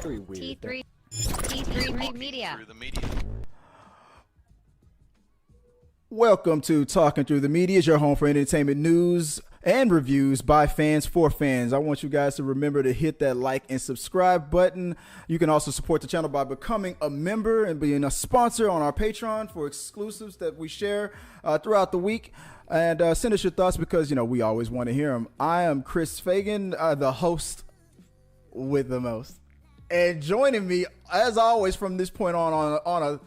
Pretty weird. T3 Media. Through the media. Welcome to Talking Through the Media, your home for entertainment news and reviews by fans for fans. I want you guys to remember to hit that like and subscribe button. You can also support the channel by becoming a member and being a sponsor on our Patreon for exclusives that we share throughout the week. And send us your thoughts because, you know, we always want to hear them. I am Chris Fagan, the host with the most. And joining me, as always, from this point on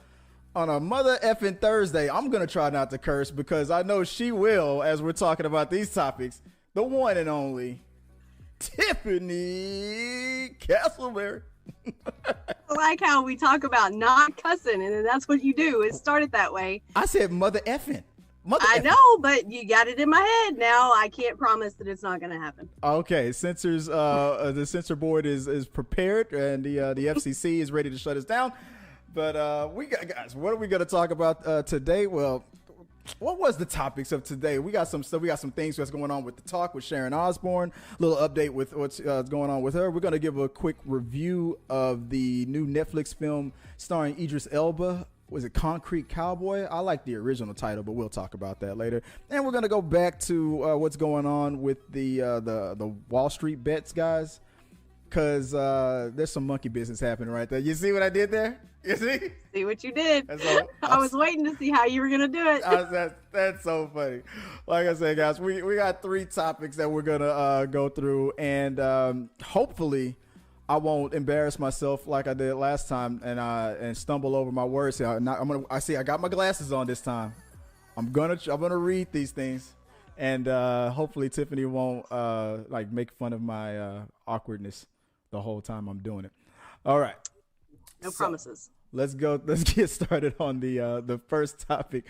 a mother effing Thursday, I'm going to try not to curse because I know she will as we're talking about these topics. The one and only Tiffany Castleberry. I like how we talk about not cussing, and then that's what you do. It started that way. I said mother effing. I know, but you got it in my head now. I can't promise that it's not going to happen. Okay, censors. The censor board is prepared, and the FCC is ready to shut us down. But we got guys. What are we going to talk about today? Well, what was the topics of today? We got some stuff. We got some things that's going on with the talk with Sharon Osbourne. A little update with what's going on with her. We're going to give a quick review of the new Netflix film starring Idris Elba. Was it Concrete Cowboy? I like the original title, but we'll talk about that later. And we're going to go back to what's going on with the Wall Street bets, guys, because there's some monkey business happening right there. You see what I did there? You see what you did. So, I was waiting to see how you were going to do it. That's so funny. Like I said, guys, we got 3 topics that we're going to go through, and hopefully I won't embarrass myself like I did last time and stumble over my words. I got my glasses on this time. I'm gonna read these things, and hopefully Tiffany won't make fun of my awkwardness the whole time I'm doing it. All right. No promises. Let's go. Let's get started on the first topic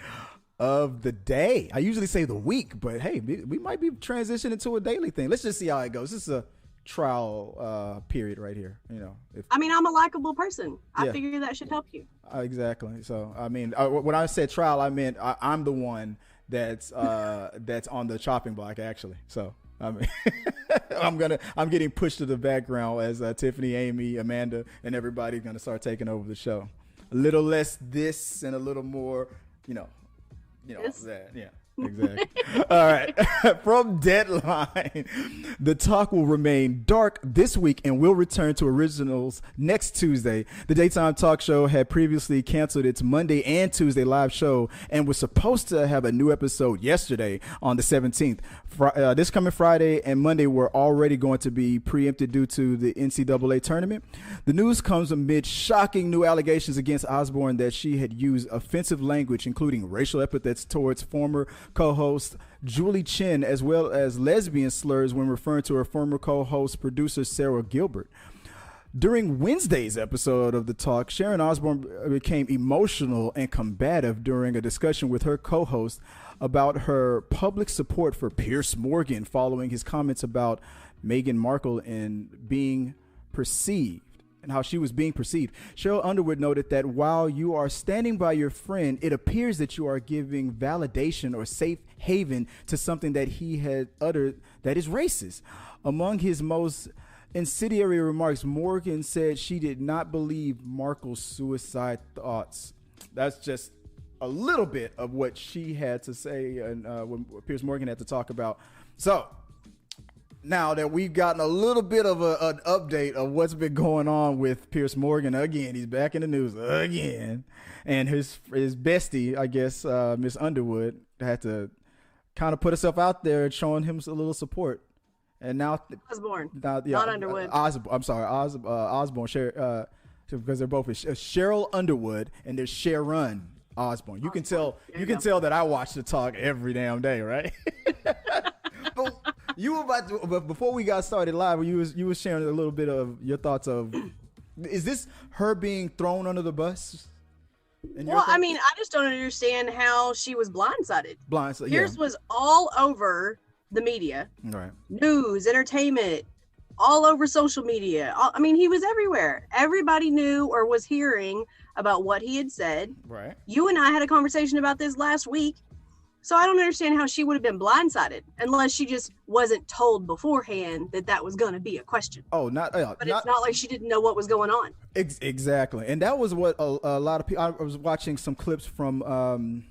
of the day. I usually say the week, but hey, we might be transitioning to a daily thing. Let's just see how it goes. This is a trial period right here. You know, I'm a likable person. I figure that should help you. Exactly. So I mean, when I said trial, I meant I'm the one that's on the chopping block actually. So I mean, I'm getting pushed to the background as Tiffany, Amy, Amanda, and everybody's gonna start taking over the show. A little less this and a little more, that. Yeah. Exactly. All right. From Deadline, the talk will remain dark this week and will return to originals next Tuesday. The daytime talk show had previously canceled its Monday and Tuesday live show and was supposed to have a new episode yesterday on the 17th. This coming Friday and Monday were already going to be preempted due to the NCAA Tournament. The news comes amid shocking new allegations against Osbourne that she had used offensive language, including racial epithets towards former co-host Julie Chen, as well as lesbian slurs when referring to her former co-host producer Sara Gilbert. During Wednesday's episode of The Talk, Sharon Osbourne became emotional and combative during a discussion with her co-host about her public support for Piers Morgan following his comments about Meghan Markle and being perceived. And how she was being perceived. Sheryl Underwood noted that while you are standing by your friend, it appears that you are giving validation or safe haven to something that he had uttered that is racist. Among his most incendiary remarks, Morgan said she did not believe Markle's suicide thoughts. That's just a little bit of what she had to say and what Piers Morgan had to talk about. So, now that we've gotten a little bit of an update of what's been going on with Piers Morgan again, he's back in the news again, and his bestie, I guess, Miss Underwood, had to kind of put herself out there, showing him a little support. And now Osbourne, not Underwood. Osbourne, because they're both Sheryl Underwood and there's Sharon Osbourne. You can tell that I watch the talk every damn day, right? But you were about to, but before we got started live, you was sharing a little bit of your thoughts of, is this her being thrown under the bus? Well, I mean, I just don't understand how she was blindsided. Piers was all over the media, right? News, entertainment, all over social media. I mean, he was everywhere. Everybody knew or was hearing about what he had said. Right. You and I had a conversation about this last week. So I don't understand how she would have been blindsided unless she just wasn't told beforehand that was going to be a question. But it's not like she didn't know what was going on. Exactly. And that was what a lot of people, I was watching some clips from,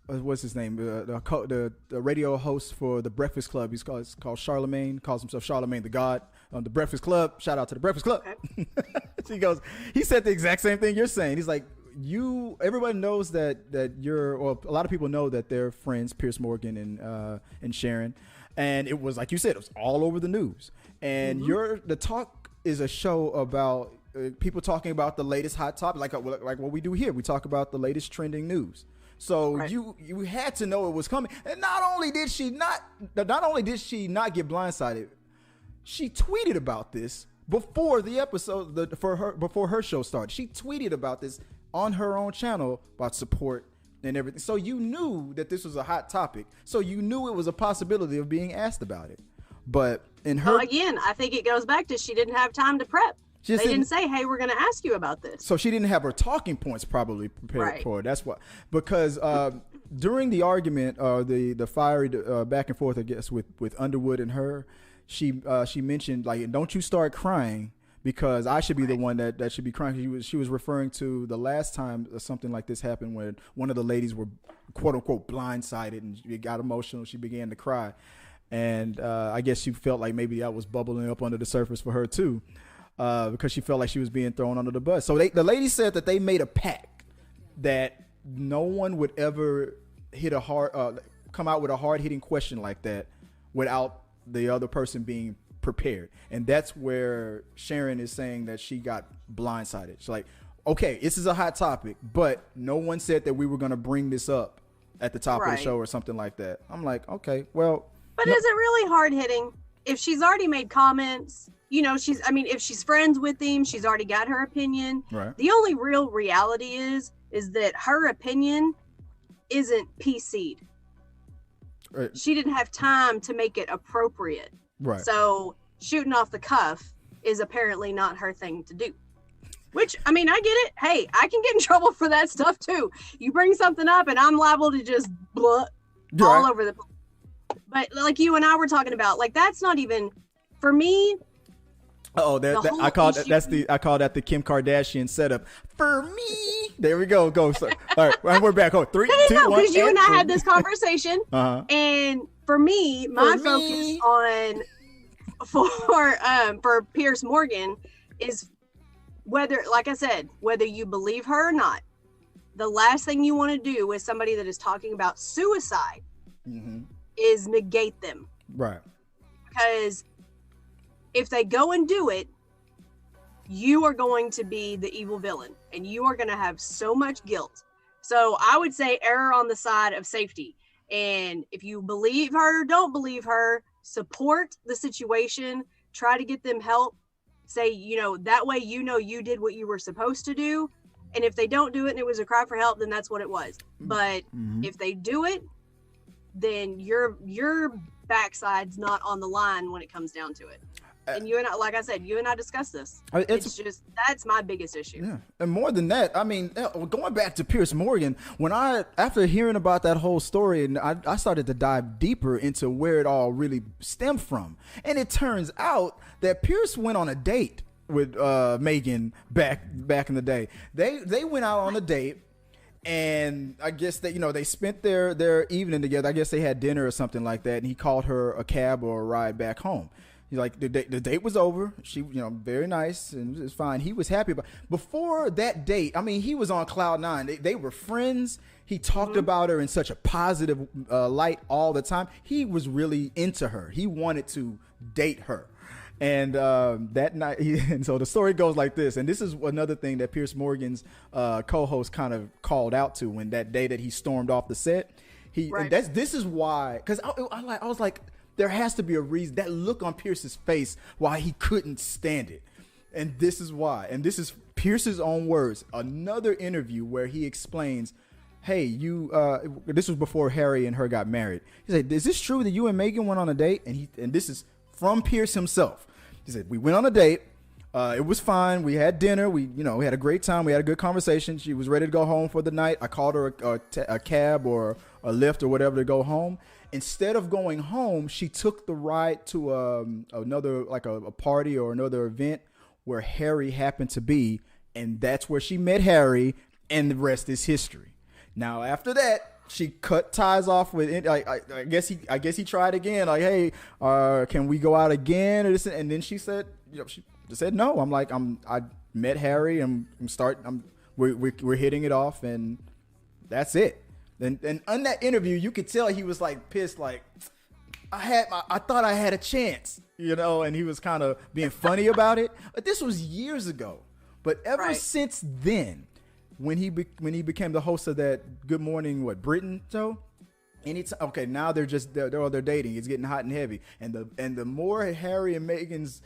what's his name? The radio host for the Breakfast Club. It's called Charlemagne, calls himself Charlemagne the God. The Breakfast Club. Shout out to the Breakfast Club. Okay. He said the exact same thing you're saying. He's like, everybody knows that a lot of people know that they're friends, Piers Morgan and Sharon. And it was, like you said, it was all over the news. And the talk is a show about people talking about the latest hot topic, like what we do here. We talk about the latest trending news. So right. you had to know it was coming. And not only did she not get blindsided, she tweeted about this before the episode, before her show started. She tweeted about this on her own channel about support and everything. So you knew that this was a hot topic. So you knew it was a possibility of being asked about it. But again, I think it goes back to she didn't have time to prep. They didn't say, hey, we're going to ask you about this. So she didn't have her talking points probably prepared for it. That's why. Because during the argument, the fiery back and forth, I guess, with Underwood and her, she mentioned, like, don't you start crying because I should be the one that should be crying. She was referring to the last time something like this happened when one of the ladies were, quote unquote, blindsided and she got emotional. She began to cry. And I guess she felt like maybe that was bubbling up under the surface for her too. Because she felt like she was being thrown under the bus. So the lady said that they made a pact that no one would ever come out with a hard-hitting question like that without the other person being prepared. And that's where Sharon is saying that she got blindsided. She's like, okay, this is a hot topic, but no one said that we were going to bring this up at the top of the show or something like that. I'm like, okay, well. But is it really hard-hitting? If she's already made comments, if she's friends with him, she's already got her opinion. Right. The only real reality is that her opinion isn't PC'd. Right. She didn't have time to make it appropriate. Right. So shooting off the cuff is apparently not her thing to do. Which, I get it. Hey, I can get in trouble for that stuff too. You bring something up and I'm liable to just all over the place. But like you and I were talking about, like, that's not even, for me. I call that the Kim Kardashian setup for me. There we go. So, all right, and we're back. 3, 2, 1. Because you and I had this conversation, and for me, my focus for Piers Morgan is whether you believe her or not. The last thing you want to do with somebody that is talking about suicide is negate them, right? Because if they go and do it, you are going to be the evil villain and you are going to have so much guilt. So I would say err on the side of safety. And if you believe her, don't believe her, support the situation, try to get them help. Say, that way, you did what you were supposed to do. And if they don't do it and it was a cry for help, then that's what it was. But if they do it, then your backside's not on the line when it comes down to it. And you and I, like I said, you and I discussed this. It's just, that's my biggest issue. Yeah. And more than that, going back to Piers Morgan, after hearing about that whole story, and I started to dive deeper into where it all really stemmed from. And it turns out that Piers went on a date with Meghan back in the day. They went out on a date. And I guess that, they spent their evening together. I guess they had dinner or something like that. And he called her a cab or a ride back home. He's like, the date was over. She, very nice and it was fine. He was happy. But before that date, he was on cloud nine. They were friends. He talked about her in such a positive light all the time. He was really into her. He wanted to date her. And that night, and so the story goes like this. And this is another thing that Piers Morgan's co-host kind of called out to when that day that he stormed off the set. This is why, because I was like, there has to be a reason. That look on Pierce's face, why he couldn't stand it. And this is why. And this is Pierce's own words. Another interview where he explains, hey, this was before Harry and her got married. He said, is this true that you and Meghan went on a date? And this is from Piers himself. He said, we went on a date. It was fine. We had dinner. We had a great time. We had a good conversation. She was ready to go home for the night. I called her a cab or a Lyft or whatever to go home. Instead of going home, she took the ride to another, like a party or another event where Harry happened to be, and that's where she met Harry, and the rest is history. Now, after that, she cut ties off with it. I guess he tried again. Like, hey, can we go out again? And then she said, she said no. I'm like, I met Harry, and we're hitting it off, and that's it. And on that interview, you could tell he was like pissed, like I thought I had a chance, and he was kind of being funny about it. But this was years ago. But ever since then, when he became the host of that Good Morning Britain show, now they're dating. It's getting hot and heavy, and the more Harry and Meghan's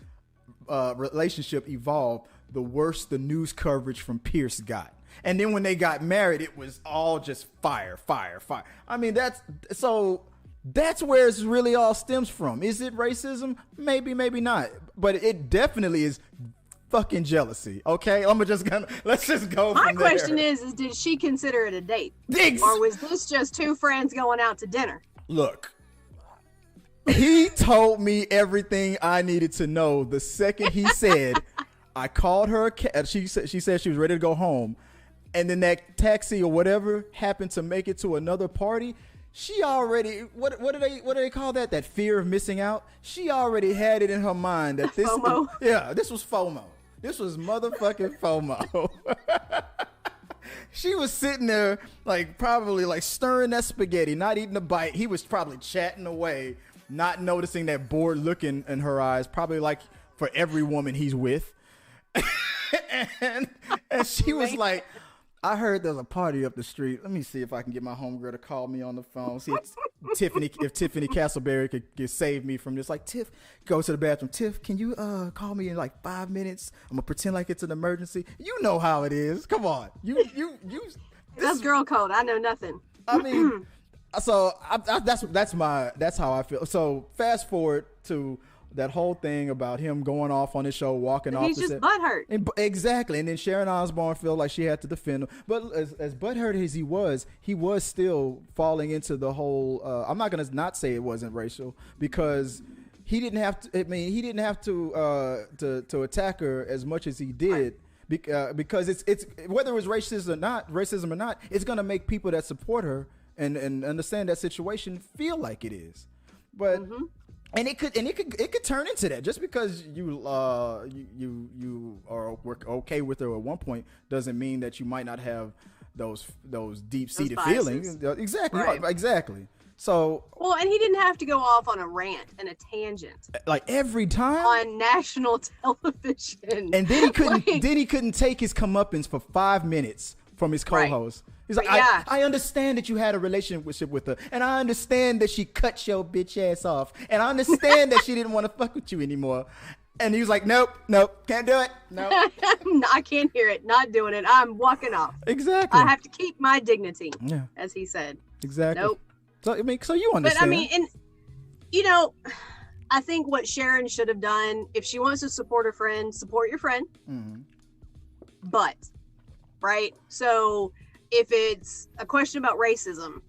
relationship evolved, the worse the news coverage from Piers got. And then when they got married, it was all just fire. I mean, that's where it's really all stems from. Is it racism? Maybe, maybe not. But it definitely is fucking jealousy. Okay, let's just go. My question is did she consider it a date, or was this just two friends going out to dinner? Look, he told me everything I needed to know the second he said. I called her. She said she was ready to go home. And then that taxi or whatever happened to make it to another party. She already, what do they call that? That fear of missing out. She already had it in her mind that this, FOMO. This was FOMO. This was motherfucking FOMO. She was sitting there probably stirring that spaghetti, not eating a bite. He was probably chatting away, not noticing that bored look in her eyes, probably like for every woman he's with. and she was like, I heard there's a party up the street. Let me see if I can get my homegirl to call me on the phone. See if Tiffany Castleberry could save me from this. Like, Tiff, go to the bathroom. Tiff, can you call me in 5 minutes? I'm gonna pretend like it's an emergency. You know how it is. Come on, you. That's girl code. I know nothing. I mean, so that's how I feel. So fast forward to that whole thing about him going off on his show, walking off. He's just butthurt. Exactly. And then Sharon Osbourne felt like she had to defend him. But as butthurt as he was still falling into the whole, I'm not going to not say it wasn't racial, because he didn't have to, he didn't have to attack her as much as he did. Because it's whether it was racism or not, it's going to make people that support her and understand that situation feel like it is. But And it could turn into that. Just because you are okay with her at one point doesn't mean that you might not have those deep-seated feelings. Exactly. Right. Exactly. So and he didn't have to go off on a rant and a tangent every time on national television. And then he couldn't take his comeuppance for 5 minutes from his co-host. Right. He's like, I understand that you had a relationship with her, and I understand that she cut your bitch ass off, and I understand that she didn't want to fuck with you anymore. And he was like, nope, can't do it. No, I can't hear it. Not doing it. I'm walking off. Exactly. I have to keep my dignity. Yeah. As he said. Exactly. Nope. So you understand. But I think what Sharon should have done, if she wants to support her friend, support your friend. Mm-hmm. But, right? So if it's a question about racism,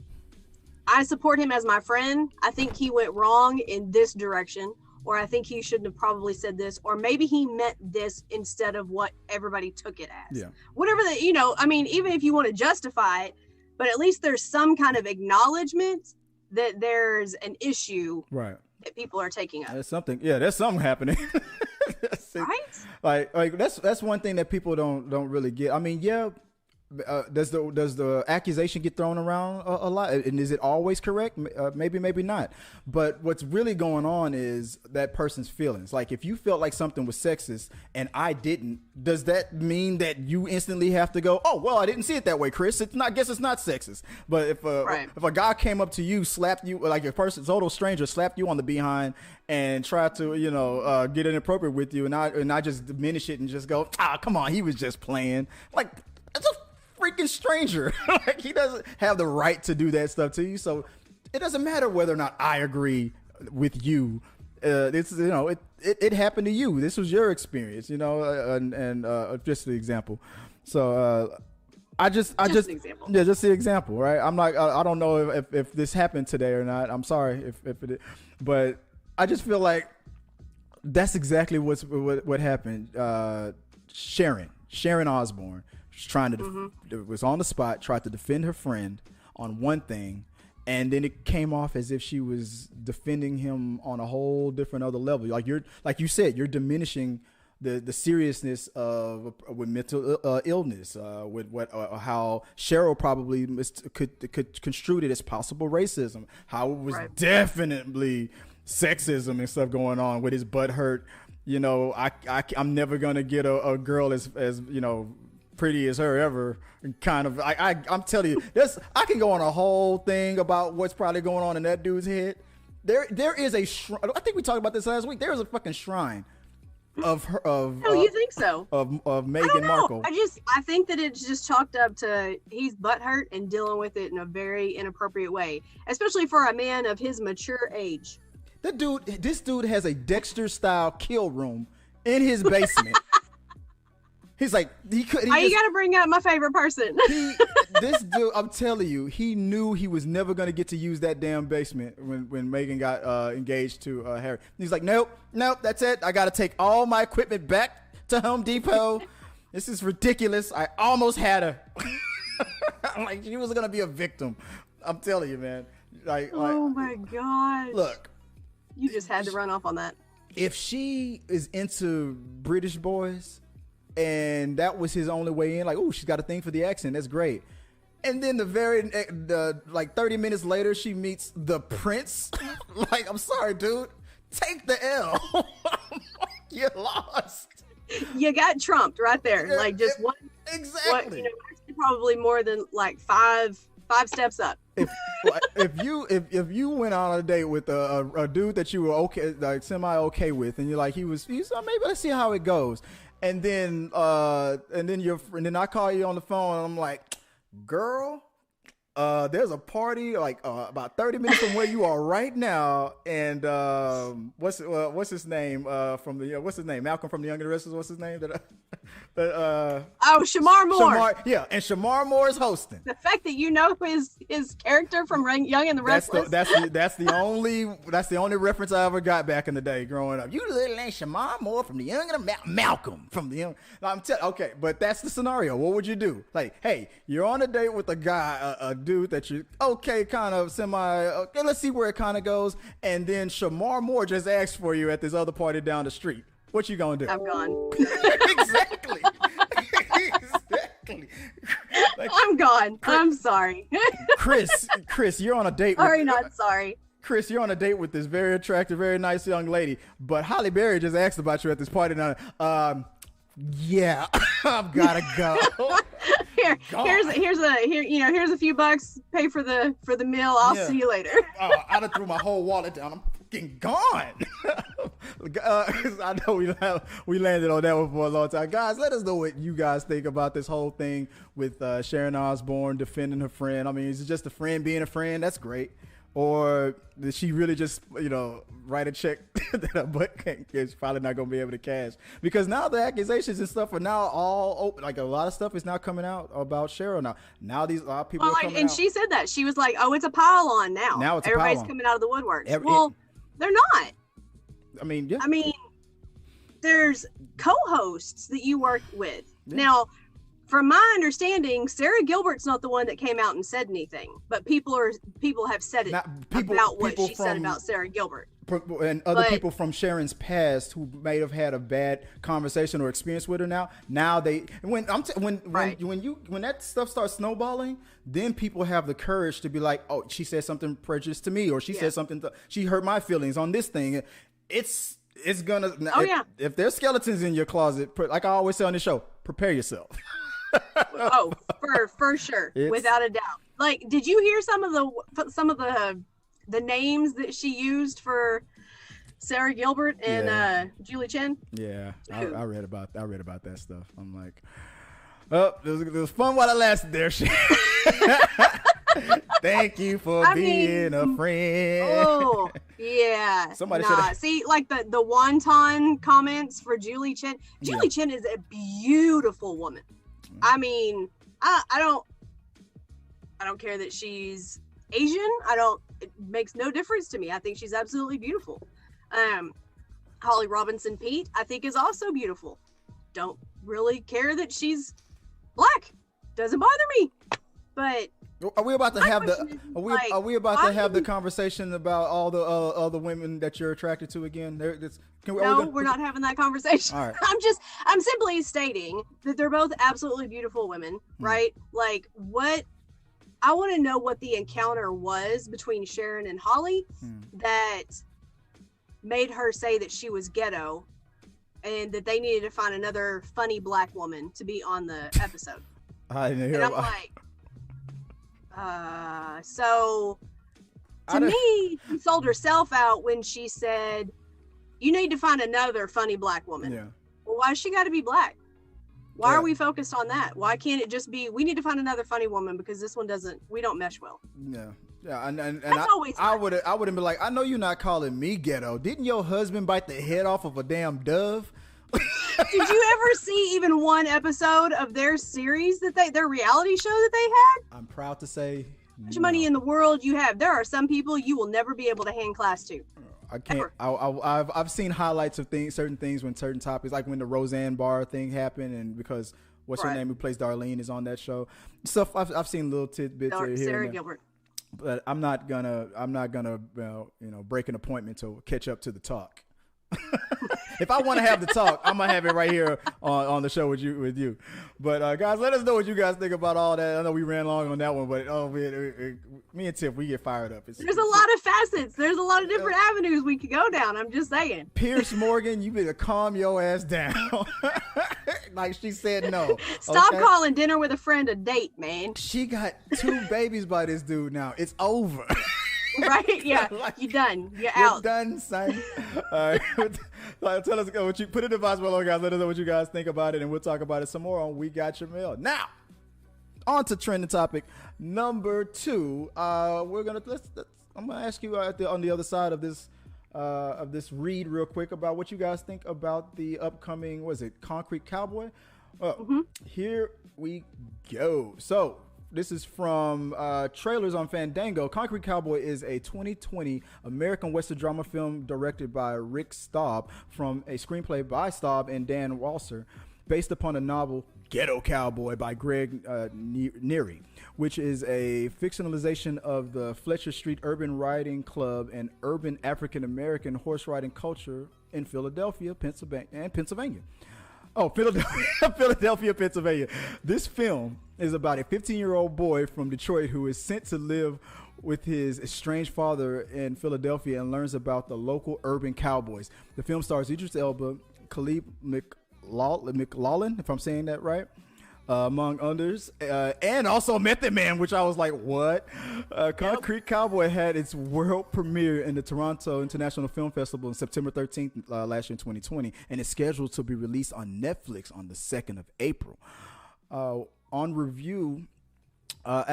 I support him as my friend. I think he went wrong in this direction, or I think he shouldn't have probably said this, or maybe he meant this instead of what everybody took it as. Yeah. Whatever even if you want to justify it, but at least there's some kind of acknowledgement that there's an issue that people are taking up. There's something happening. Right? Like that's one thing that people don't really get. I mean, does the accusation get thrown around a lot, and is it always correct? Maybe not. But what's really going on is that person's feelings. Like, if you felt like something was sexist and I didn't, does that mean that you instantly have to go, oh well, I didn't see it that way, Chris? I guess it's not sexist. But if a guy came up to you, slapped you, like a person, total stranger, slapped you on the behind and tried to get inappropriate with you, and I just diminish it and just go, come on, he was just playing. Like, it's a freaking stranger. Like, he doesn't have the right to do that stuff to you. So it doesn't matter whether or not I agree with you. It happened to you. This was your experience, and just the example. So just an example. Yeah, just the example, right? I'm like, I don't know if this happened today or not. I'm sorry if it did, but I just feel like that's exactly what happened. Sharon Osbourne was trying to was on the spot, tried to defend her friend on one thing, and then it came off as if she was defending him on a whole different other level. Like you said, you're diminishing the seriousness of with mental illness, with how Sheryl probably could construe it as possible racism, how it was definitely sexism and stuff going on with his butt hurt. You know, I'm never gonna get a girl as you know pretty as her ever. Kind of, I'm telling you, I can go on a whole thing about what's probably going on in that dude's head. There is a shrine. I think we talked about this last week. There is a fucking shrine of her. You think so? Of Meghan Markle. I think that it's just chalked up to he's butthurt and dealing with it in a very inappropriate way, especially for a man of his mature age. This dude has a Dexter-style kill room in his basement. He's like, you gotta bring up my favorite person. This dude, I'm telling you, he knew he was never gonna get to use that damn basement when Meghan got engaged to Harry. He's like, nope, that's it. I gotta take all my equipment back to Home Depot. This is ridiculous. I almost had her. I'm like, she was gonna be a victim. I'm telling you, man. Oh my God. Look. You just had to run off on that. If she is into British boys, and that was his only way in, like, oh, she's got a thing for the accent, that's great. And then like 30 minutes later, she meets the prince. Like, I'm sorry, dude, take the L. You lost. You got trumped right there. Like just one. Exactly. Probably more than like five steps up. If you went on a date with a dude that you were okay, like semi okay with, and you're like he's maybe let's see how it goes, and then I call you on the phone and I'm like, girl, there's a party like about 30 minutes from where you are right now, and what's his name from the what's his name, Malcolm from the Young and the Restless, what's his name Shamar Moore. And Shamar Moore is hosting. The fact that you know his character from Young and the Restless. That's the only reference I ever got back in the day growing up. You little ain't Shamar Moore from the Young and the Malcolm from the Young. Okay, but that's the scenario. What would you do? Like, hey, you're on a date with a guy, a dude that you okay, kind of semi. Okay, let's see where it kind of goes. And then Shamar Moore just asked for you at this other party down the street. What you gonna do? I'm gone. Exactly. Exactly. Like, I'm gone. I'm sorry. Chris, you're on a date. Not sorry. Chris, you're on a date with this very attractive, very nice young lady, but Halle Berry just asked about you at this party now. Yeah, I've gotta go. Here's a few bucks. Pay for the meal. I'll see you later. I done threw my whole wallet down. I'm fucking gone. I know we landed on that one for a long time. Guys, let us know what you guys think about this whole thing with Sharon Osbourne defending her friend. I mean, is it just a friend being a friend? That's great. Or did she really just, write a check that her butt is probably not going to be able to cash? Because now the accusations and stuff are now all open. Like, a lot of stuff is now coming out about Sheryl now. Now a lot of people are coming out. She said that. She was like, oh, it's a pile on now. Now it's everybody's a pile on. Coming out of the woodwork. Well, they're not. I mean, yeah. I mean, there's co-hosts that you work with. Yeah. Now, from my understanding, Sara Gilbert's not the one that came out and said anything, but people have said it about what she said about Sara Gilbert. And other people from Sharon's past who may have had a bad conversation or experience with her now they when that stuff starts snowballing, then people have the courage to be like, oh, she said something prejudiced to me, or she said something she hurt my feelings on this thing. It's gonna if there's skeletons in your closet, like I always say on the show, prepare yourself. Oh, for sure, without a doubt. Like, did you hear some of the names that she used for Sara Gilbert and Julie Chen? Yeah, I read about that stuff. I'm like, oh, it was fun while it lasted there. Thank you for being a friend. Oh, yeah. Somebody should see, like the wonton comments for Julie Chen. Julie Chen is a beautiful woman. I mean, I don't care that she's Asian. It makes no difference to me. I think she's absolutely beautiful. Holly Robinson Pete, I think, is also beautiful. Don't really care that she's black. Doesn't bother me. But are we about to have the are we about to have the conversation about all the other women that you're attracted to again? We're not having that conversation. All right. I'm simply stating that they're both absolutely beautiful women, right? Like, what I want to know what the encounter was between Sharon and Holly that made her say that she was ghetto and that they needed to find another funny black woman to be on the episode. And I'm like, so to me, she sold herself out when she said, you need to find another funny black woman. Yeah. Well, why she got to be black? Why are we focused on that? Why can't it just be, we need to find another funny woman because this one we don't mesh well. Yeah. Yeah. And I would have been like, I know you're not calling me ghetto. Didn't your husband bite the head off of a damn dove? Did you ever see even one episode of their series their reality show that they had? I'm proud to say How much money in the world you have? There are some people you will never be able to hand class to. I can't. I've seen highlights of certain things when certain topics, like when the Roseanne Barr thing happened, and because what's her name who plays Darlene is on that show. Stuff I've seen little tidbits here. Sara Gilbert. But I'm not gonna break an appointment to catch up to the talk. If I want to have the talk, I'm gonna have it right here on the show with you. But guys, let us know what you guys think about all that. I know we ran long on that one, but me and Tiff, we get fired up. There's a lot of facets. There's a lot of different avenues we could go down. I'm just saying. Piers Morgan, you better calm your ass down. Like she said, no. Stop calling dinner with a friend a date, man. She got 2 babies by this dude now. It's over. Right? Yeah. You're done. You're out. You're done, son. All right. Tell us what you put in the box below, guys. Let us know what you guys think about it, and we'll talk about it some more on We Got Your Mail. Now, on to trending topic number 2. I'm gonna ask you on the other side of this read real quick about what you guys think about the upcoming Concrete Cowboy. Here we go. So this is from trailers on Fandango. Concrete Cowboy is a 2020 American Western drama film directed by Rick Staub from a screenplay by Staub and Dan Walser, based upon a novel Ghetto Cowboy by Greg Neary, which is a fictionalization of the Fletcher Street Urban Riding Club and urban African-American horse riding culture in Philadelphia, Pennsylvania. Oh, Philadelphia, Pennsylvania. This film is about a 15-year-old boy from Detroit who is sent to live with his estranged father in Philadelphia and learns about the local urban cowboys. The film stars Idris Elba, Khalid McLaughlin, if I'm saying that right, among others, and also Method Man, which I was like, what? Concrete Cowboy had its world premiere in the Toronto International Film Festival on September 13th last year in 2020, and is scheduled to be released on Netflix on the 2nd of April. On review, on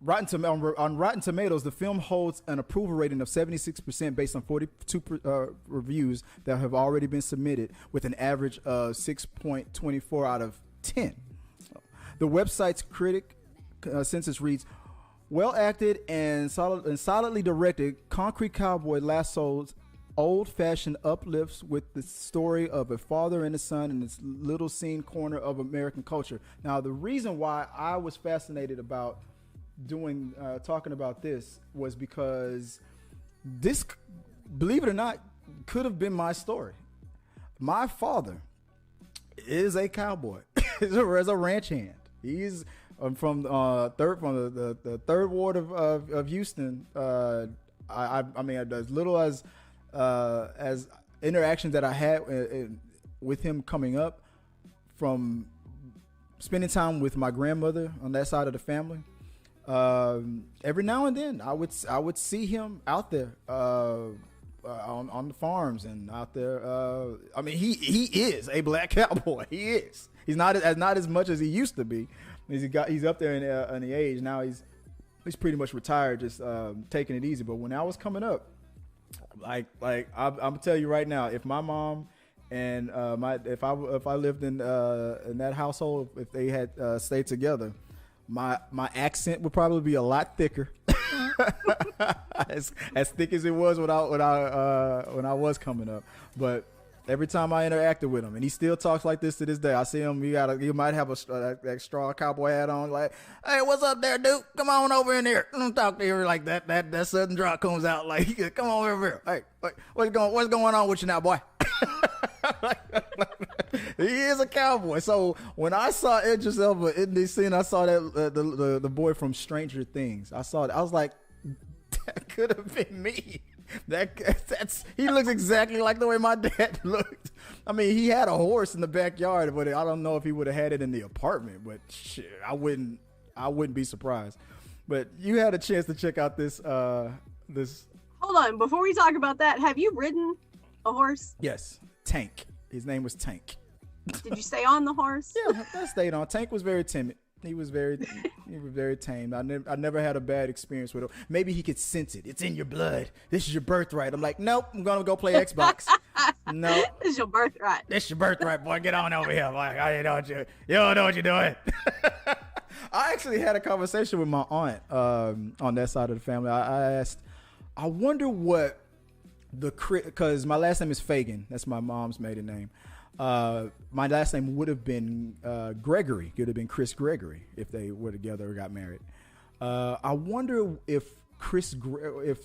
Rotten Tomatoes, the film holds an approval rating of 76% based on 42 reviews that have already been submitted, with an average of 6.24 out of 10. The website's critic census reads, well acted and solidly directed, Concrete Cowboy lassos old-fashioned uplifts with the story of a father and a son in this little scene corner of American culture. Now, the reason why I was fascinated about talking about this was because this, believe it or not, could have been my story. My father is a cowboy. He's a ranch hand. He's from the third ward of Houston. I mean, as little as interactions that I had with him coming up, from spending time with my grandmother on that side of the family. Every now and then I would see him out there on the farms and out there. I mean, he is a black cowboy. He is. He's not as much as he used to be. He's up there in the age now. He's pretty much retired, just taking it easy. But when I was coming up, like I'm gonna tell you right now, if my mom And if I lived in that household, if they had stayed together, my accent would probably be a lot thicker, as thick as it was when I was coming up. But every time I interacted with him, and he still talks like this to this day. I see him. He might have that straw cowboy hat on, like, "Hey, what's up there, dude? Come on over in here. Don't talk to you like that. That southern draw comes out like, come on over here. Hey, what's going on with you now, boy?" He is a cowboy. So when I saw Idris Elba in this scene, I saw that the boy from Stranger Things. I saw it. I was like, that could have been me. He looks exactly like the way my dad looked. I mean, he had a horse in the backyard, but I don't know if he would have had it in the apartment. But shit, I wouldn't be surprised. But you had a chance to check out this. Hold on, before we talk about that, have you ridden a horse? Yes, Tank. His name was Tank. Did you stay on the horse? Yeah, I stayed on. Tank was very timid. He was very tame. I never had a bad experience with him. Maybe he could sense it. It's in your blood. This is your birthright. I'm like, nope, I'm gonna go play Xbox. No, this is your birthright. This is your birthright, boy. Get on over here. Like, you don't know what you're doing. I actually had a conversation with my aunt on that side of the family. I asked, I wonder what because my last name is Fagan. That's my mom's maiden name. My last name would have been Gregory. It would have been Chris Gregory if they were together or got married. I wonder if Chris Gregory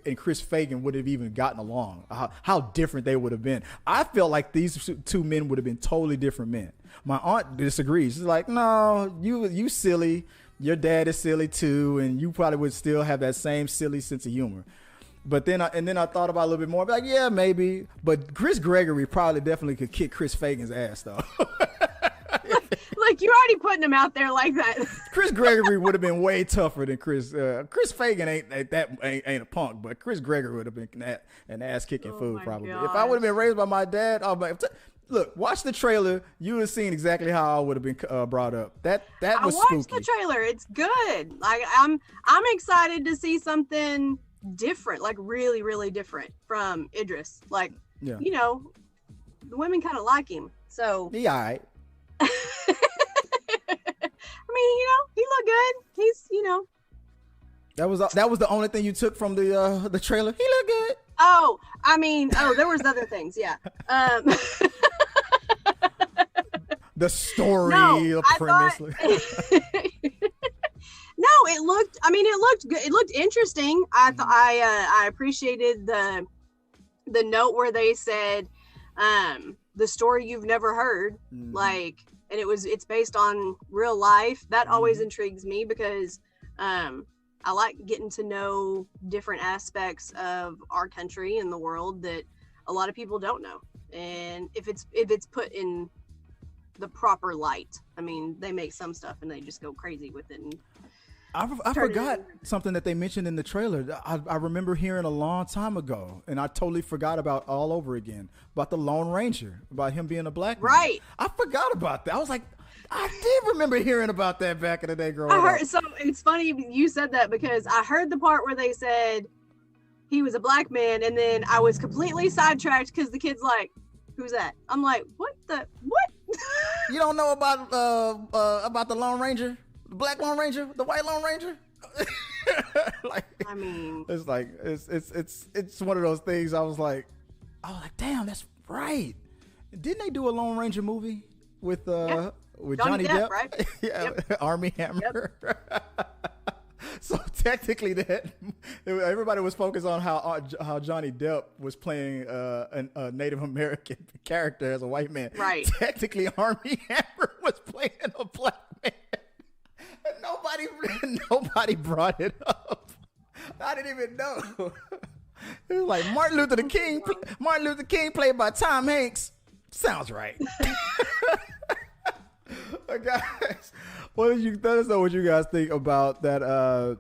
and Chris Fagan would have even gotten along. How different they would have been. I felt like these two men would have been totally different men. My aunt disagrees. She's like, no, you silly. Your dad is silly too, and you probably would still have that same silly sense of humor. But then I thought about it a little bit more. Like, yeah, maybe. But Chris Gregory probably definitely could kick Chris Fagan's ass, though. Like, you're already putting him out there like that. Chris Gregory would have been way tougher than Chris. Chris Fagan ain't a punk, but Chris Gregory would have been an ass kicking fool probably. Gosh. If I would have been raised by my dad, I'd be like, look, watch the trailer. You would have seen exactly how I would have been brought up. That was spooky. I watched the trailer. It's good. Like, I'm excited to see something different, like really, really different from Idris. Like, yeah. You know, the women kind of like him. So yeah, all right. I mean, you know, he looked good. He's, you know. That was the only thing you took from the trailer. He looked good. Oh, I mean, there was other things, yeah. The story, the premise. No, it looked good. It looked interesting. I appreciated the note where they said the story you've never heard, like, and it's based on real life. That always intrigues me because I like getting to know different aspects of our country and the world that a lot of people don't know. And if it's put in the proper light, I mean, they make some stuff and they just go crazy with it. And I forgot something that they mentioned in the trailer. I remember hearing a long time ago, and I totally forgot about all over again, about the Lone Ranger, about him being a black man. Right. I forgot about that. I was like, I did remember hearing about that back in the day growing up. So it's funny you said that because I heard the part where they said he was a black man, and then I was completely sidetracked because the kid's like, who's that? I'm like, what? You don't know about the Lone Ranger? The black Lone Ranger, the white Lone Ranger. Like, I mean, it's like it's one of those things. I was like, damn, that's right. Didn't they do a Lone Ranger movie with Johnny Depp? Right? Yeah, yep. Army Hammer. Yep. So technically, everybody was focused on how Johnny Depp was playing a Native American character as a white man. Right. Technically, Army Hammer was playing a black man. Nobody brought it up. I didn't even know. It was like Martin Luther King played by Tom Hanks. Sounds right. Guys, let us know what you guys think about that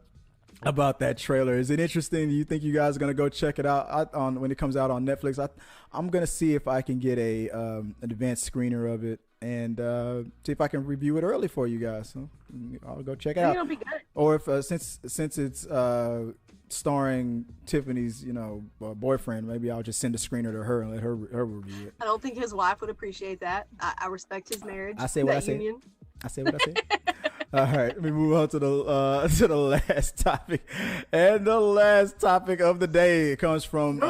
trailer. Is it interesting? Do you think you guys are gonna go check it out when it comes out on Netflix? I'm gonna see if I can get an advanced screener of it and see if I can review it early for you guys. So I'll go check it out. It'll be good. Or if since it's starring Tiffany's, boyfriend. Maybe I'll just send a screener to her and let her review it. I don't think his wife would appreciate that. I respect his marriage. I say what I said. I say what I said. All right, let me move on to the last topic, and the last topic of the day comes from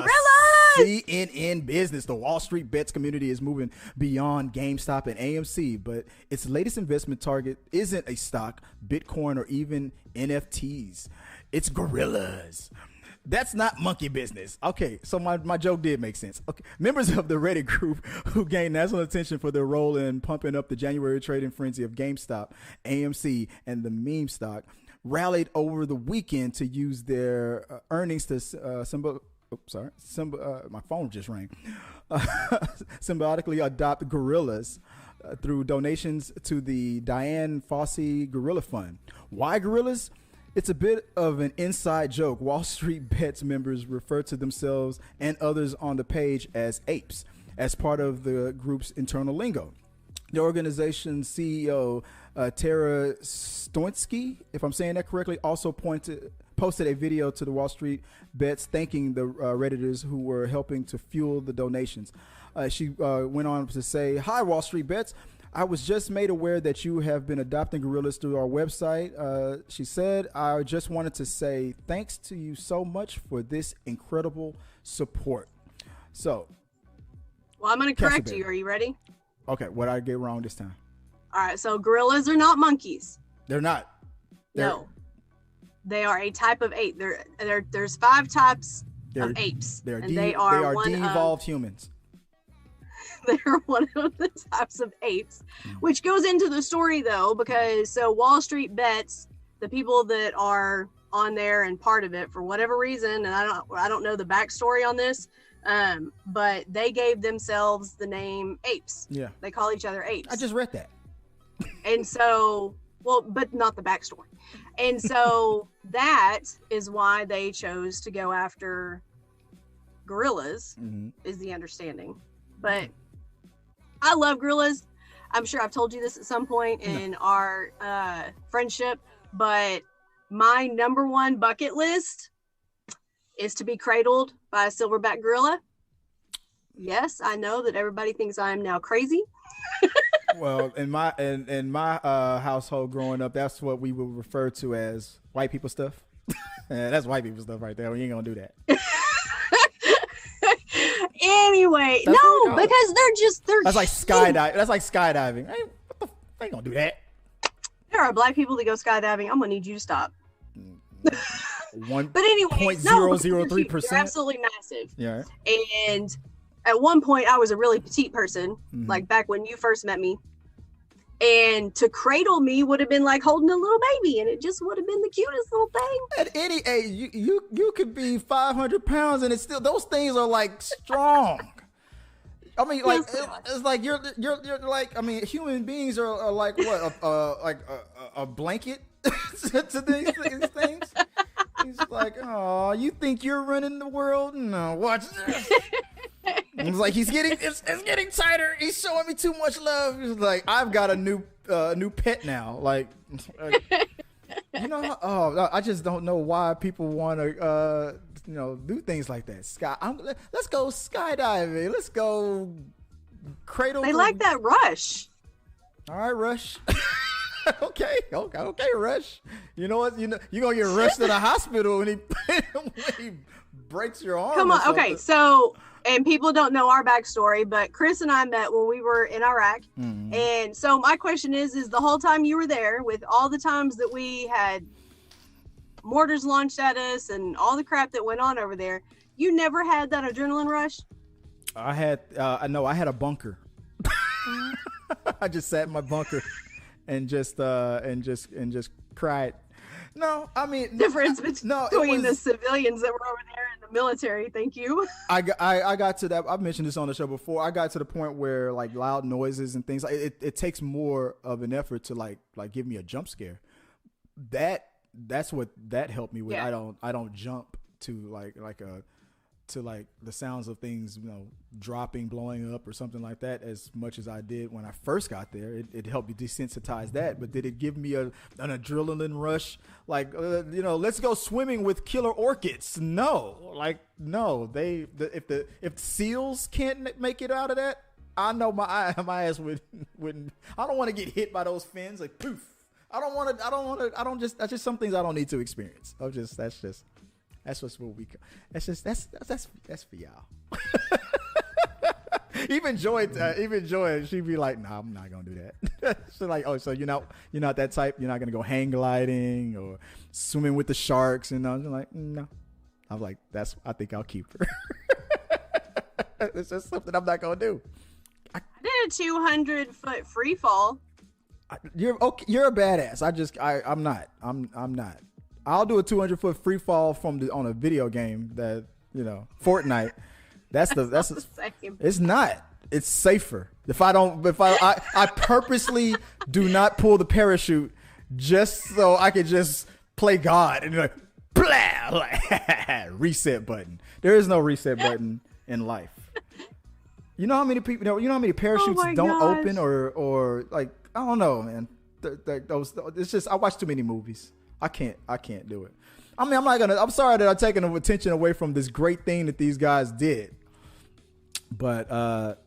CNN Business. The Wall Street bets community is moving beyond GameStop and AMC, but its latest investment target isn't a stock, Bitcoin, or even NFTs. It's gorillas. That's not monkey business. Okay, so my joke did make sense. Okay, members of the Reddit group who gained national attention for their role in pumping up the January trading frenzy of GameStop, AMC, and the meme stock rallied over the weekend to use their earnings to my phone just rang. Symbiotically adopt gorillas through donations to the Diane Fossey Gorilla Fund. Why gorillas? It's a bit of an inside joke. Wall Street Bets members refer to themselves and others on the page as apes, as part of the group's internal lingo. The organization's CEO, Tara Stoinski, if I'm saying that correctly, also posted a video to the Wall Street Bets thanking the Redditors who were helping to fuel the donations. She went on to say, "Hi, Wall Street Bets. I was just made aware that you have been adopting gorillas through our website." She said, "I just wanted to say thanks to you so much for this incredible support." So, well, I'm going to correct you. Are you ready? Okay, what did I get wrong this time? All right, so gorillas are not monkeys. They're not. No, they are a type of ape. There's 5 types of apes, they are de-evolved humans. They're one of the types of apes, which goes into the story though, because so Wall Street Bets, the people that are on there and part of it for whatever reason, and I don't know the backstory on this, but they gave themselves the name apes. Yeah, they call each other apes. I just read that, and so but not the backstory, and so that is why they chose to go after gorillas. Is the understanding, but. I love gorillas. I'm sure I've told you this at some point in our friendship, but my number one bucket list is to be cradled by a silverback gorilla. Yes, I know that everybody thinks I am now crazy. Well, in my household growing up, that's what we would refer to as white people stuff. That's white people stuff right there. We ain't gonna do that. Anyway, no, because they're that's like skydiving. That's like skydiving. Hey, I ain't gonna do that. There are black people that go skydiving. I'm gonna need you to stop. But anyway, 0.003%. They're absolutely massive. Yeah. And at one point, I was a really petite person, like back when you first met me. And to cradle me would have been like holding a little baby, and it just would have been the cutest little thing. At any age, you could be 500 pounds, and it's still, those things are like strong. I mean, like it's like you're like, I mean, human beings are like what, like a blanket to these things. He's like, oh, you think you're running the world? No, watch this. It's like it's getting tighter. He's showing me too much love. He's like, I've got a new pet now. Like, I just don't know why people want to do things like that. Let's go skydiving. Let's go cradle. They like that Rush. All right, Rush. Okay, Rush. You know what? You're gonna get rushed to the hospital when he breaks your arm. Come on. Okay, so. And people don't know our backstory, but Chris and I met when we were in Iraq. And so my question is the whole time you were there, with all the times that we had mortars launched at us and all the crap that went on over there, you never had that adrenaline rush? I had a bunker. I just sat in my bunker and just cried. No, I mean, difference between the civilians that were over there and the military. Thank you. I got to that. I've mentioned this on the show before. I got to the point where like loud noises and things like it takes more of an effort to like give me a jump scare. That's what that helped me with. Yeah. I don't jump to like to like the sounds of things, dropping, blowing up or something like that as much as I did when I first got there. It helped me desensitize that. But did it give me an adrenaline rush? Like, let's go swimming with killer orchids. No, if seals can't make it out of that, I know my ass wouldn't. I don't want to get hit by those fins like poof. That's just some things I don't need to experience. That's just what we. That's for y'all. Even Joy, she'd be like, "Nah, I'm not gonna do that." She's like, "Oh, so you're not that type. You're not gonna go hang gliding or swimming with the sharks." And I'm like, "No." I'm like, I think I'll keep her. It's just something I'm not gonna do. I did a 200-foot free fall. You're okay. You're a badass. I'm not. I'm not. I'll do a 200-foot free fall on a video game that, Fortnite. That's it's not. It's safer. I purposely do not pull the parachute just so I could just play God and like, blah, like reset button. There is no reset button in life. You know how many people, how many parachutes don't open or like, I don't know, man. It's just, I watch too many movies. I can't do it. I mean, I'm sorry that I'm taking attention away from this great thing that these guys did. But but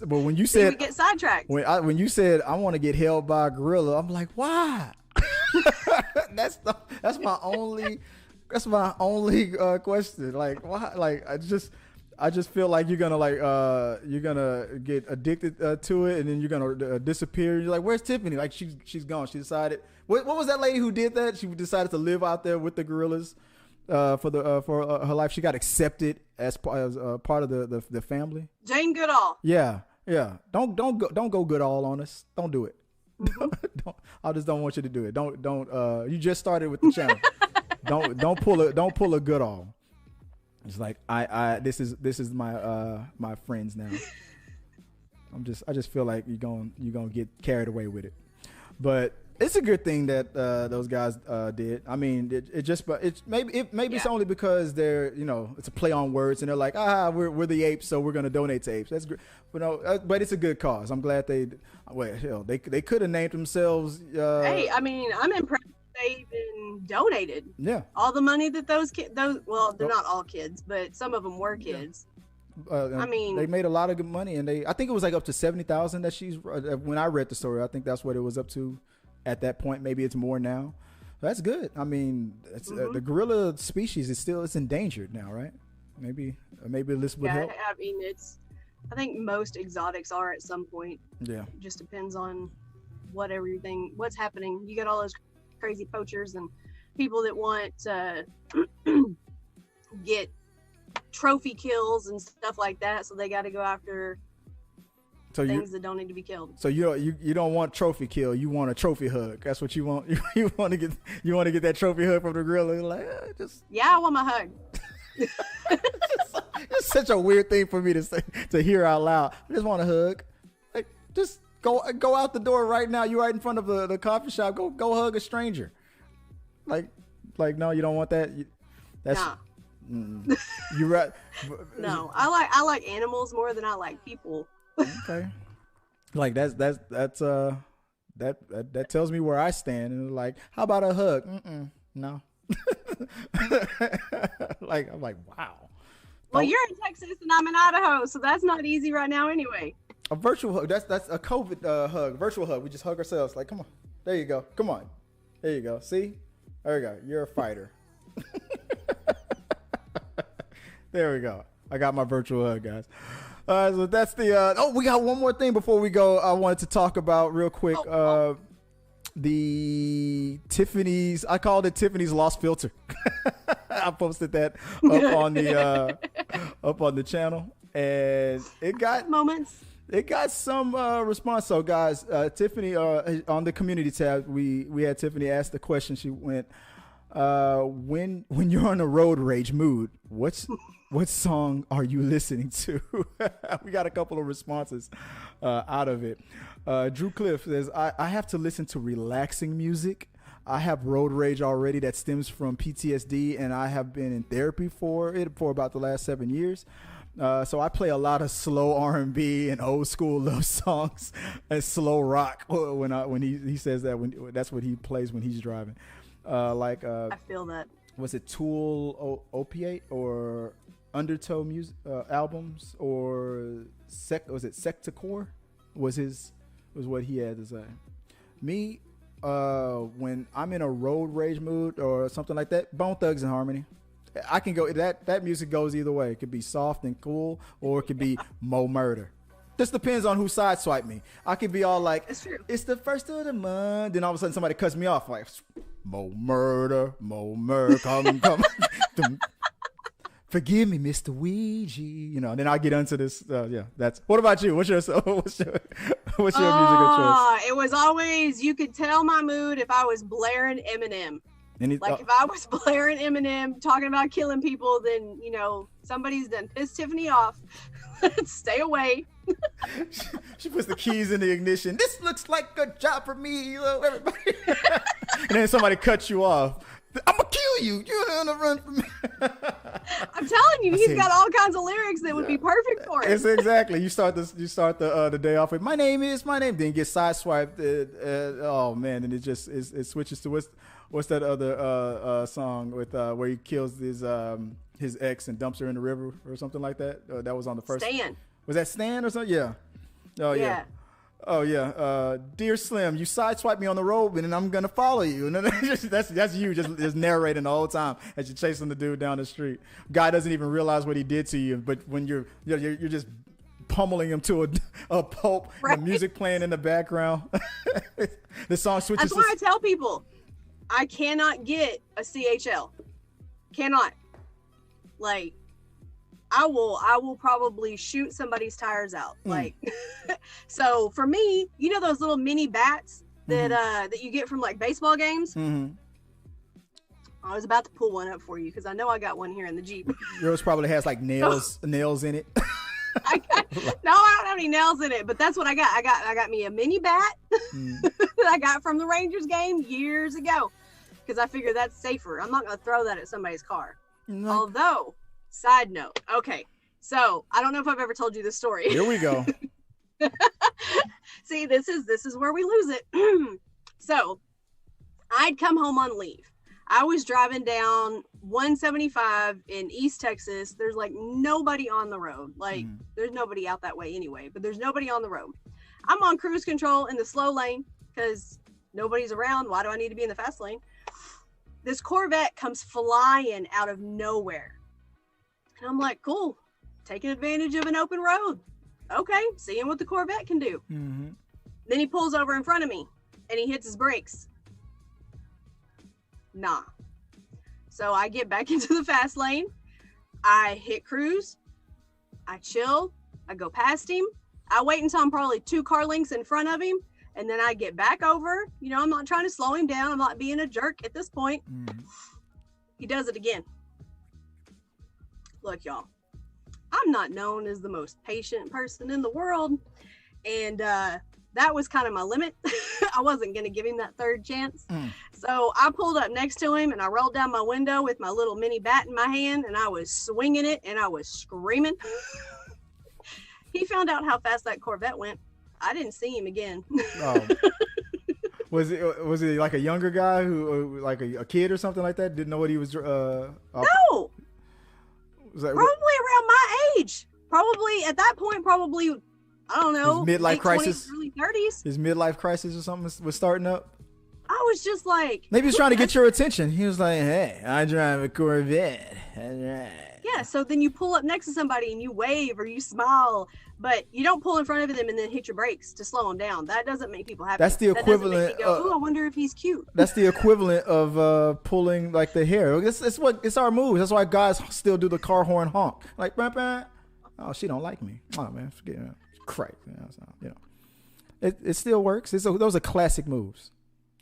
when you said, get sidetracked. When you said I want to get held by a gorilla, I'm like, why? That's my only question. Like, why? Like, I just feel like you're gonna get addicted to it, and then you're gonna disappear. You're like, where's Tiffany? Like, she's gone. She decided. What was that lady who did that? She decided to live out there with the gorillas for her life. She got accepted as part of the family. Jane Goodall. Yeah. Don't go Goodall on us. Don't do it. Mm-hmm. I just don't want you to do it. Don't. You just started with the channel. don't pull a Goodall. It's like this is my friends now. I just feel like you're gonna get carried away with it, but it's a good thing that those guys did. I mean, maybe it's only because they're it's a play on words and they're like we're the apes, so we're gonna donate to apes. That's great, but it's a good cause. I'm glad they could have named themselves. Hey, I mean, I'm impressed. They even donated all the money that those they're not all kids, but some of them were kids. I mean, they made a lot of good money, and I think it was like up to 70,000 that she's when I read the story. I think that's what it was up to at that point. Maybe it's more now. That's good. I mean, it's, the gorilla species it's endangered now, right? Maybe this would help. I mean, I think most exotics are at some point. Yeah, it just depends on what's happening. You got all those crazy poachers and people that want to get trophy kills and stuff like that, so they got to go after things that don't need to be killed. So you don't want trophy kill, you want a trophy hug. That's what you want. You want to get that trophy hug from the gorilla. Like, I want my hug. It's such a weird thing for me to hear out loud. I just want a hug. Like, just go out the door right now. You're right in front of the coffee shop. Go hug a stranger. Like no, you don't want that. You're right. No, I like animals more than I like people. Okay. Like that tells me where I stand. And like, how about a hug? No. Like, I'm like, wow. Well, you're in Texas and I'm in Idaho, so that's not easy right now anyway. A virtual hug. That's a COVID hug. Virtual hug. We just hug ourselves. Like, come on. There you go. Come on. There you go. See? There we go. You're a fighter. There we go. I got my virtual hug, guys. So that's the. We got one more thing before we go. I wanted to talk about real quick. The Tiffany's. I called it Tiffany's Lost Filter. I posted that up on the channel, and it got moments. It got some response. So, guys, Tiffany on the community tab, we had Tiffany ask the question. She went, "When you're in a road rage mood, what song are you listening to?" We got a couple of responses out of it. Drew Cliff says, I have to listen to relaxing music. I have road rage already that stems from PTSD, and I have been in therapy for it for about the last 7 years. So I play a lot of slow R&B and old school love songs and slow rock when he says that, that's what he plays when he's driving. I feel that. Was it Tool Opiate or Undertow music albums, or was it Sectacore? Was what he had to say. Me, when I'm in a road rage mood or something like that, Bone Thugs and Harmony. I can go, that music goes either way. It could be soft and cool, or it could be Mo Murder. Just depends on who sideswipe me. I could be all like, it's the first of the month. Then all of a sudden somebody cuts me off like, Mo Murder, come. Forgive me, Mr. Ouija. You know, then I get into this. That's. What about you? What's your musical choice? It was always, you could tell my mood if I was blaring Eminem. If I was blaring Eminem talking about killing people, then, somebody's done pissed Tiffany off. Stay away. She puts the keys in the ignition. This looks like a job for me, everybody. And then somebody cuts you off. I'm gonna kill you. You're gonna run from me. I'm telling you, he's got all kinds of lyrics that would be perfect for it. It's exactly. You start the day off with my name. Then you get sideswiped. Oh man, and it switches to what's that other song with where he kills his ex and dumps her in the river or something like that. That was on the first. Stan. Was that Stan or something? Yeah. Oh yeah. Oh yeah. Dear Slim, you sideswipe me on the road, and I'm gonna follow you. And that's you just narrating the whole time as you're chasing the dude down the street. Guy doesn't even realize what he did to you, but when you're just pummeling him to a pulp, right. The music playing in the background. The song switches. That's why I tell people, I cannot get a CHL. Cannot. Like, I will probably shoot somebody's tires out. Like, so for me, those little mini bats that that you get from like baseball games. Mm-hmm. I was about to pull one up for you because I know I got one here in the Jeep. Yours probably has like nails in it. I don't have any nails in it, but that's what I got. I got me a mini bat that I got from the Rangers game years ago because I figured that's safer. I'm not going to throw that at somebody's car. No. Although, side note, okay, so I don't know if I've ever told you this story. Here we go. See, this is where we lose it. So, I'd come home on leave. I was driving down 175 in East Texas. There's like nobody on the road. Like there's nobody out that way anyway, but there's nobody on the road. I'm on cruise control in the slow lane because nobody's around. Why do I need to be in the fast lane? This Corvette comes flying out of nowhere. And I'm like, cool, taking advantage of an open road. Okay, seeing what the Corvette can do. Mm-hmm. Then he pulls over in front of me and he hits his brakes. Nah. So I get back into the fast lane. I hit cruise. I chill. I go past him. I wait until I'm probably 2 car lengths in front of him. And then I get back over. I'm not trying to slow him down. I'm not being a jerk at this point. He does it again. Look, y'all, I'm not known as the most patient person in the world. And that was kind of my limit. I wasn't going to give him that third chance. So I pulled up next to him and I rolled down my window with my little mini bat in my hand and I was swinging it and I was screaming. He found out how fast that Corvette went. I didn't see him again. Oh. Was it like a younger guy who like a kid or something like that? Didn't know what he was No. Was that, probably around my age. Probably at that point, I don't know. His midlife crisis, 20s, early 30s. His midlife crisis or something was starting up. I was just like, maybe he's trying to get your attention. He was like, "Hey, I drive a Corvette." Yeah. So then you pull up next to somebody and you wave or you smile, but you don't pull in front of them and then hit your brakes to slow them down. That doesn't make people happy. That's the equivalent. Ooh, I wonder if he's cute. That's the equivalent of pulling like the hair. It's our moves. That's why guys still do the car horn honk. Like, bah, bah. Oh, she don't like me. Oh man, forget it. Crap. It still works. Those are classic moves.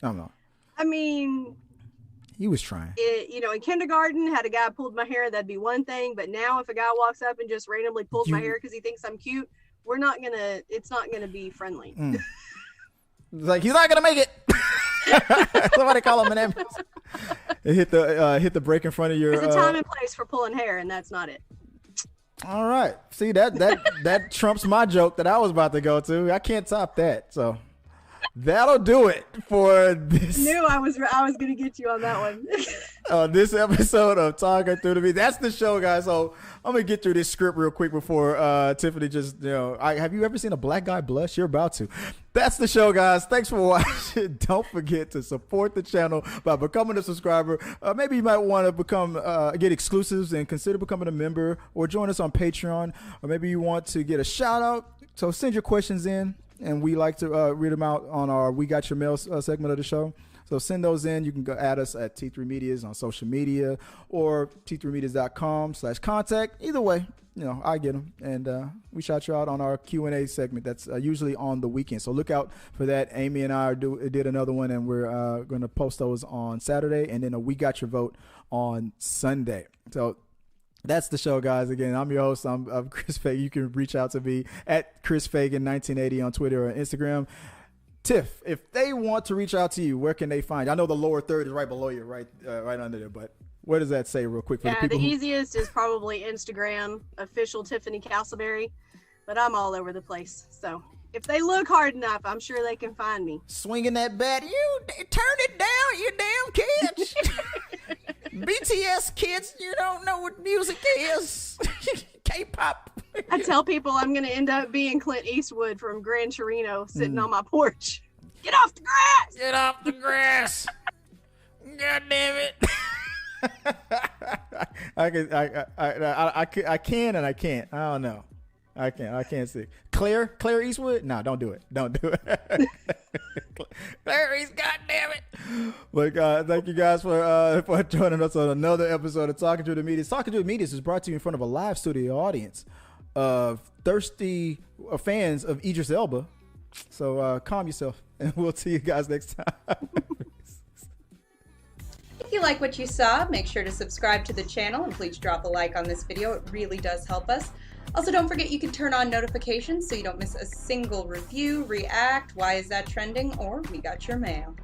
I don't know. I mean, he was trying. In kindergarten, had a guy pulled my hair, that'd be one thing. But now, if a guy walks up and just randomly pulls my hair because he thinks I'm cute, it's not gonna be friendly. Like, he's not gonna make it. Somebody call him an ambulance. Hit the brake in front of your. There's a time and place for pulling hair, and that's not it. All right. See, that trumps my joke that I was about to go to. I can't top that. So that'll do it for this. Knew I was gonna get you on that one. This episode of Talking Through the Media. That's the show, guys. So I'm gonna get through this script real quick before Tiffany just, have you ever seen a black guy blush? You're about to. That's the show, guys. Thanks for watching. Don't forget to support the channel by becoming a subscriber. Maybe you might want to become get exclusives and consider becoming a member, or join us on Patreon, or maybe you want to get a shout out. So send your questions in, and we like to read them out on our We Got Your Mail segment of the show. So send those in. You can go add us at T3 Medias on social media, or t3medias.com/contact. Either way, I get them. And we shout you out on our Q&A segment. That's usually on the weekend. So look out for that. Amy and I did another one, and we're going to post those on Saturday. And then We Got Your Vote on Sunday. So that's the show, guys. Again, I'm your host. I'm Chris Fagan. You can reach out to me at Chris Fagan 1980 on Twitter or Instagram. Tiff, if they want to reach out to you, where can they find you? I know the lower third is right below you, right under there, but what does that say real quick for the people? The easiest is probably Instagram, official Tiffany Castleberry, but I'm all over the place. So if they look hard enough, I'm sure they can find me. Swinging that bat, you turn it down, you damn kids. BTS kids, you don't know what music is. K-pop. I tell people I'm going to end up being Clint Eastwood from Gran Torino sitting on my porch. Get off the grass! Get off the grass! God damn it! I can and I can't. I don't know. I can't see. Claire Eastwood? No, don't do it. Don't do it. Claire East, God damn it. But thank you guys for joining us on another episode of Talking Through the Media. Talking Through the Media is brought to you in front of a live studio audience of thirsty fans of Idris Elba. So calm yourself, and we'll see you guys next time. If you like what you saw, make sure to subscribe to the channel, and please drop a like on this video. It really does help us. Also, don't forget you can turn on notifications so you don't miss a single review, react, why is that trending, or We Got Your Mail.